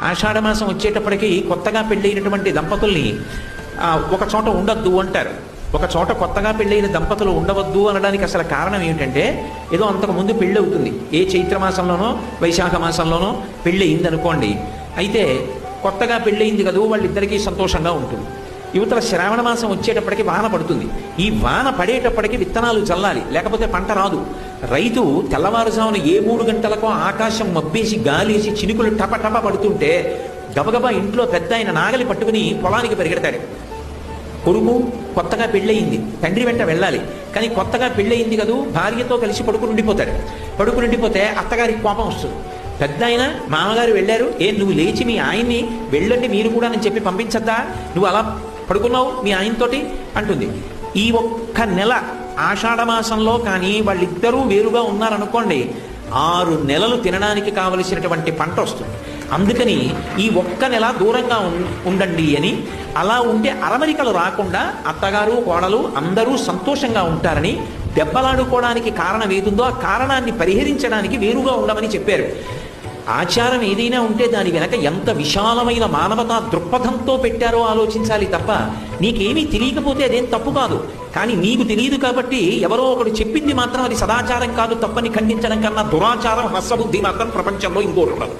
ఆషాఢమాసం వచ్చేటప్పటికి కొత్తగా పెళ్ళైనటువంటి దంపతుల్ని ఒక చోట ఉండొద్దు అంటారు. ఒక చోట కొత్తగా పెళ్ళైన దంపతులు ఉండవద్దు అనడానికి అసలు కారణం ఏమిటంటే, ఏదో అంతకు ముందు పెళ్ళి అవుతుంది, ఏ చైత్రమాసంలోనో వైశాఖ మాసంలోనో పెళ్ళి అయింది అనుకోండి. అయితే కొత్తగా పెళ్ళయింది కదా, వాళ్ళిద్దరికీ సంతోషంగా ఉంటుంది. యువతల శ్రావణ మాసం వచ్చేటప్పటికి వాన పడుతుంది. ఈ వాన పడేటప్పటికి విత్తనాలు చల్లాలి, లేకపోతే పంట రాదు. రైతు తెల్లవారుజామున 3 గంటలకో ఆకాశం మబ్బేసి గాలేసి చినుకులు టపటప పడుతుంటే గబగబా ఇంట్లో పెద్ద ఆయన నాగలి పట్టుకుని పొలానికి పరిగెడతాడు. కొడుకు కొత్తగా పెళ్ళయింది, తండ్రి వెంట వెళ్ళాలి, కానీ కొత్తగా పెళ్ళయింది కదూ, భార్యతో కలిసి పడుకునిండిపోతే అత్తగారికి కోపం వస్తుంది. పెద్ద ఆయన మామగారు వెళ్ళారు, నువ్వు లేచి మీ ఆయన్ని వెళ్ళండి మీరు కూడా అని చెప్పి పంపించద్దా, నువ్వు అలా పడుకున్నావు మీ ఆయనతోటి అంటుంది. ఈ ఒక్క నెల ఆషాఢమాసంలో కానీ వాళ్ళిద్దరూ వేరుగా ఉన్నారనుకోండి, 6 నెలలు తినడానికి కావలసినటువంటి పంట వస్తుంది. అందుకని ఈ ఒక్క నెల దూరంగా ఉండండి అని, అలా ఉంటే అరమరికలు రాకుండా అత్తగారు కోడలు అందరూ సంతోషంగా ఉంటారని, దెబ్బలాడుకోవడానికి కారణం ఏదుందో ఆ కారణాన్ని పరిహరించడానికి వేరుగా ఉండమని చెప్పారు. ఆచారం ఏదైనా ఉంటే దాని వెనక ఎంత విశాలమైన మానవతా దృక్పథంతో పెట్టారో ఆలోచించాలి తప్ప, నీకేమీ తెలియకపోతే అదేం తప్పు కాదు. కానీ నీకు తెలియదు కాబట్టి ఎవరో ఒకడు చెప్పింది మాత్రం అది సదాచారం కాదు, తప్పని ఖండించడం కన్నా దురాచారం హస్సబుద్ధి మాత్రం ప్రపంచంలో ఇంకోటి ఉండదు.